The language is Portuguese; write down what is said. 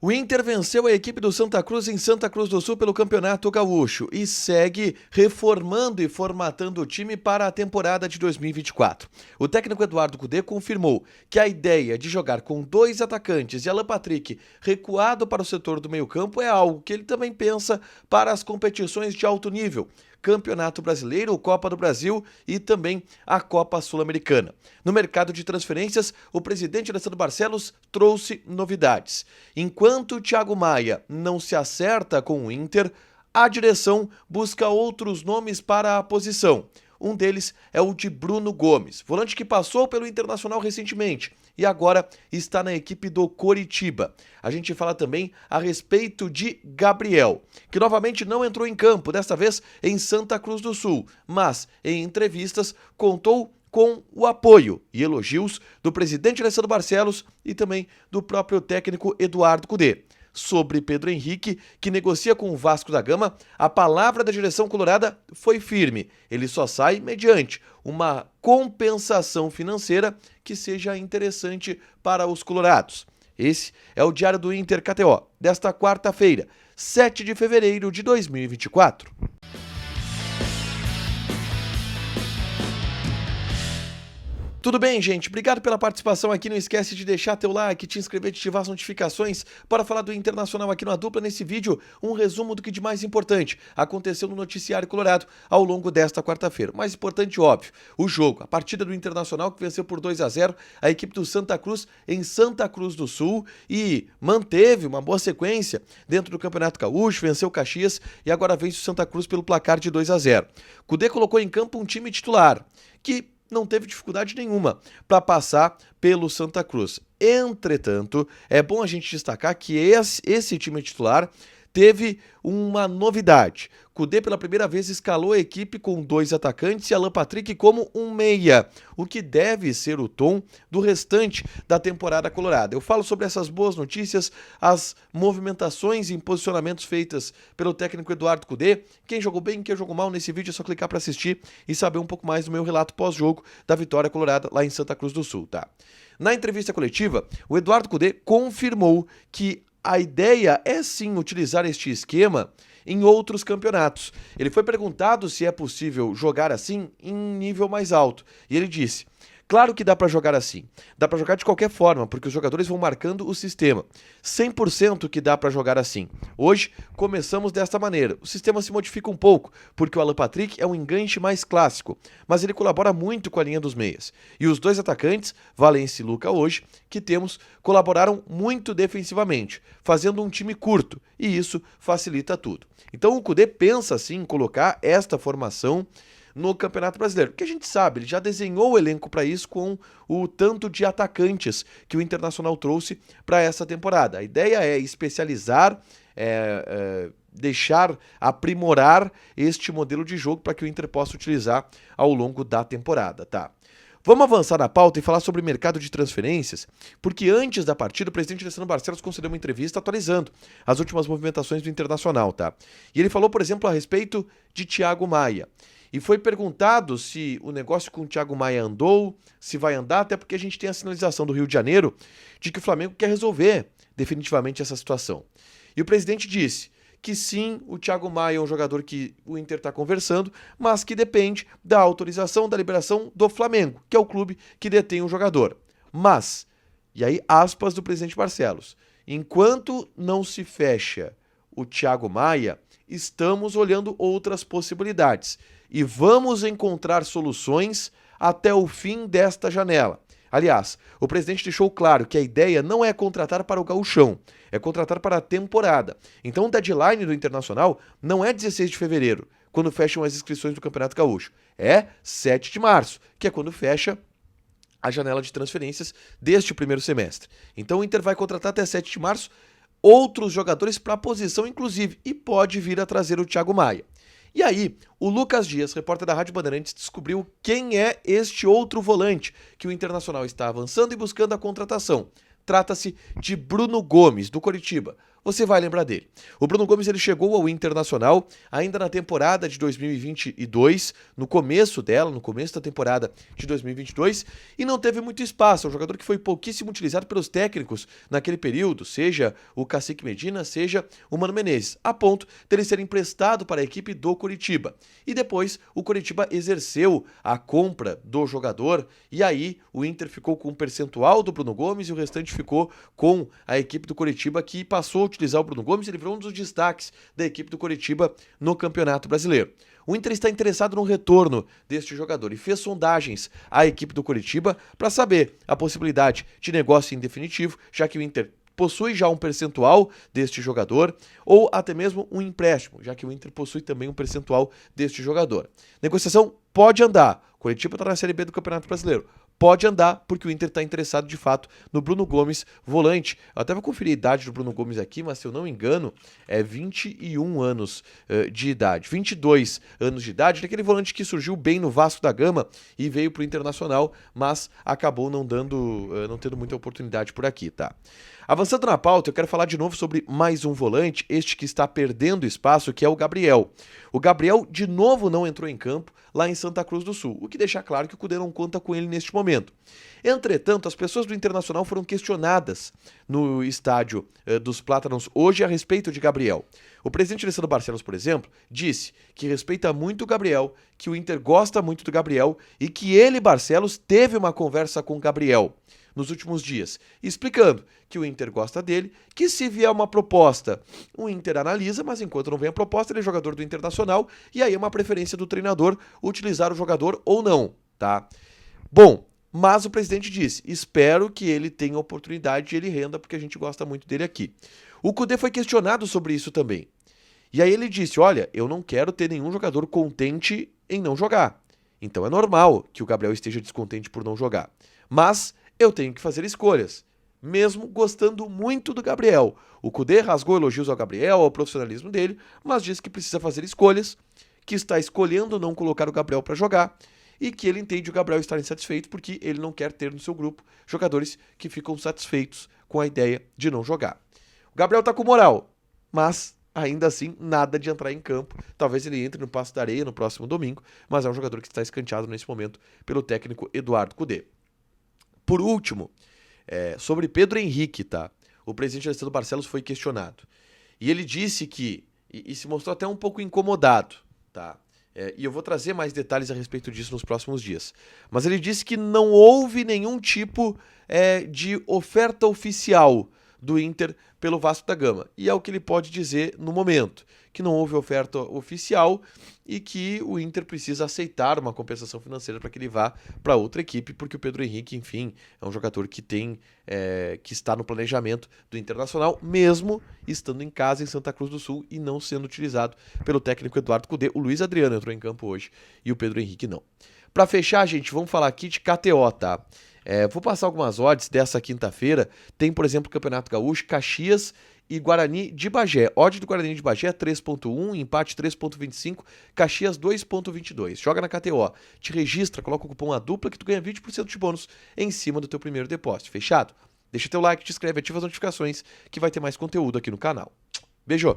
O Inter venceu a equipe do Santa Cruz em Santa Cruz do Sul pelo Campeonato Gaúcho e segue reformando e formatando o time para a temporada de 2024. O técnico Eduardo Cudê confirmou que a ideia de jogar com dois atacantes e Alan Patrick recuado para o setor do meio-campo é algo que ele também pensa para as competições de alto nível. Campeonato Brasileiro, Copa do Brasil e também a Copa Sul-Americana. No mercado de transferências, o presidente Alessandro Barcelos trouxe novidades. Enquanto o Thiago Maia não se acerta com o Inter, a direção busca outros nomes para a posição. Um deles é o de Bruno Gomes, volante que passou pelo Internacional recentemente e agora está na equipe do Coritiba. A gente fala também a respeito de Gabriel, que novamente não entrou em campo, desta vez em Santa Cruz do Sul, mas em entrevistas contou com o apoio e elogios do presidente Alessandro Barcelos e também do próprio técnico Eduardo Cudê. Sobre Pedro Henrique, que negocia com o Vasco da Gama, a palavra da direção colorada foi firme. Ele só sai mediante uma compensação financeira que seja interessante para os colorados. Esse é o Diário do Inter KTO, desta quarta-feira, 7 de fevereiro de 2024. Tudo bem, gente? Obrigado pela participação aqui. Não esquece de deixar teu like, te inscrever, de ativar as notificações para falar do Internacional aqui no A Dupla. Nesse vídeo, um resumo do que de mais importante aconteceu no noticiário colorado ao longo desta quarta-feira. Mais importante, óbvio, o jogo, a partida do Internacional que venceu por 2-0 a equipe do Santa Cruz em Santa Cruz do Sul e manteve uma boa sequência dentro do Campeonato Gaúcho, venceu o Caxias e agora vence o Santa Cruz pelo placar de 2-0. Cudê colocou em campo um time titular que não teve dificuldade nenhuma para passar pelo Santa Cruz. Entretanto, é bom a gente destacar que esse time titular teve uma novidade. Cudê pela primeira vez escalou a equipe com dois atacantes e Alan Patrick como um meia, o que deve ser o tom do restante da temporada colorada. Eu falo sobre essas boas notícias, as movimentações e posicionamentos feitas pelo técnico Eduardo Cudê. Quem jogou bem, quem jogou mal nesse vídeo é só clicar para assistir e saber um pouco mais do meu relato pós-jogo da vitória colorada lá em Santa Cruz do Sul, tá? Na entrevista coletiva, o Eduardo Cudê confirmou que a ideia é sim utilizar este esquema em outros campeonatos. Ele foi perguntado se é possível jogar assim em nível mais alto. E ele disse: claro que dá para jogar assim. Dá para jogar de qualquer forma, porque os jogadores vão marcando o sistema. 100% que dá para jogar assim. Hoje, começamos desta maneira. O sistema se modifica um pouco, porque o Alan Patrick é um enganche mais clássico, mas ele colabora muito com a linha dos meias. E os dois atacantes, Valência e Luca hoje, que temos, colaboraram muito defensivamente, fazendo um time curto, e isso facilita tudo. Então o Cudê pensa assim em colocar esta formação no Campeonato Brasileiro, porque a gente sabe, ele já desenhou o elenco para isso com o tanto de atacantes que o Internacional trouxe para essa temporada. A ideia é especializar, aprimorar este modelo de jogo para que o Inter possa utilizar ao longo da temporada, tá? Vamos avançar na pauta e falar sobre o mercado de transferências, porque antes da partida o presidente Alessandro Barcelos concedeu uma entrevista atualizando as últimas movimentações do Internacional, tá? E ele falou, por exemplo, a respeito de Thiago Maia. E foi perguntado se o negócio com o Thiago Maia andou, se vai andar, até porque a gente tem a sinalização do Rio de Janeiro de que o Flamengo quer resolver definitivamente essa situação. E o presidente disse que sim, o Thiago Maia é um jogador que o Inter está conversando, mas que depende da autorização, da liberação do Flamengo, que é o clube que detém o jogador. Mas, e aí aspas do presidente Barcelos, enquanto não se fecha o Thiago Maia, estamos olhando outras possibilidades e vamos encontrar soluções até o fim desta janela. Aliás, o presidente deixou claro que a ideia não é contratar para o gauchão, é contratar para a temporada. Então o deadline do Internacional não é 16 de fevereiro, quando fecham as inscrições do Campeonato Gaúcho. É 7 de março, que é quando fecha a janela de transferências deste primeiro semestre. Então o Inter vai contratar até 7 de março outros jogadores para a posição, inclusive, e pode vir a trazer o Thiago Maia. E aí, o Lucas Dias, repórter da Rádio Bandeirantes, descobriu quem é este outro volante que o Internacional está avançando e buscando a contratação. Trata-se de Bruno Gomes, do Coritiba. você vai lembrar dele. O Bruno Gomes ele chegou ao Internacional ainda na temporada de 2022, no começo da temporada de 2022, e não teve muito espaço. É um jogador que foi pouquíssimo utilizado pelos técnicos naquele período, seja o Cacique Medina, seja o Mano Menezes, a ponto dele ser emprestado para a equipe do Coritiba. E depois o Coritiba exerceu a compra do jogador, e aí o Inter ficou com um percentual do Bruno Gomes e o restante ficou com a equipe do Coritiba, que passou a utilizar o Bruno Gomes. Ele virou um dos destaques da equipe do Coritiba no Campeonato Brasileiro. O Inter está interessado no retorno deste jogador e fez sondagens à equipe do Coritiba para saber a possibilidade de negócio em definitivo, já que o Inter possui já um percentual deste jogador, ou até mesmo um empréstimo, já que o Inter possui também um percentual deste jogador. Negociação pode andar. O Coritiba está na Série B do Campeonato Brasileiro. Pode andar, porque o Inter está interessado de fato no Bruno Gomes, volante. Eu até vou conferir a idade do Bruno Gomes aqui, mas se eu não me engano, é 21 anos de idade. 22 anos de idade, daquele volante que surgiu bem no Vasco da Gama e veio para o Internacional, mas acabou não tendo muita oportunidade por aqui, tá? Avançando na pauta, eu quero falar de novo sobre mais um volante, este que está perdendo espaço, que é o Gabriel. O Gabriel, de novo, não entrou em campo lá em Santa Cruz do Sul, o que deixa claro que o Cudê não conta com ele neste momento. Entretanto, as pessoas do Internacional foram questionadas no estádio dos Plátanos hoje a respeito de Gabriel. O presidente Alessandro Barcelos, por exemplo, disse que respeita muito o Gabriel, que o Inter gosta muito do Gabriel e que ele, Barcelos, teve uma conversa com o Gabriel nos últimos dias, explicando que o Inter gosta dele, que se vier uma proposta, o Inter analisa, mas enquanto não vem a proposta, ele é jogador do Internacional, e aí é uma preferência do treinador utilizar o jogador ou não, tá? Bom, mas o presidente disse, espero que ele tenha oportunidade e ele renda, porque a gente gosta muito dele aqui. O Cudê foi questionado sobre isso também. E aí ele disse, olha, eu não quero ter nenhum jogador contente em não jogar. Então é normal que o Gabriel esteja descontente por não jogar. Mas eu tenho que fazer escolhas, mesmo gostando muito do Gabriel. O Cudê rasgou elogios ao Gabriel, ao profissionalismo dele, mas disse que precisa fazer escolhas, que está escolhendo não colocar o Gabriel para jogar e que ele entende o Gabriel estar insatisfeito porque ele não quer ter no seu grupo jogadores que ficam satisfeitos com a ideia de não jogar. O Gabriel está com moral, mas ainda assim nada de entrar em campo. Talvez ele entre no Passo da Areia no próximo domingo, mas é um jogador que está escanteado nesse momento pelo técnico Eduardo Cudê. Por último, sobre Pedro Henrique, tá? O presidente Alessandro Barcelos foi questionado. E ele disse que, e se mostrou até um pouco incomodado, tá? E eu vou trazer mais detalhes a respeito disso nos próximos dias. Mas ele disse que não houve nenhum tipo de oferta oficial do Inter pelo Vasco da Gama. E é o que ele pode dizer no momento, que não houve oferta oficial e que o Inter precisa aceitar uma compensação financeira para que ele vá para outra equipe, porque o Pedro Henrique, enfim, é um jogador que que está no planejamento do Internacional, mesmo estando em casa em Santa Cruz do Sul e não sendo utilizado pelo técnico Eduardo Cudê. O Luiz Adriano entrou em campo hoje e o Pedro Henrique não. Para fechar, gente, vamos falar aqui de KTO, tá? Vou passar algumas odds dessa quinta-feira. Tem, por exemplo, o Campeonato Gaúcho, Caxias e Guarani de Bagé. Odd do Guarani de Bagé 3.1, empate 3.25, Caxias 2.22. Joga na KTO, te registra, coloca o cupom ADUPLA que tu ganha 20% de bônus em cima do teu primeiro depósito. Fechado? Deixa teu like, te inscreve, ativa as notificações que vai ter mais conteúdo aqui no canal. Beijo!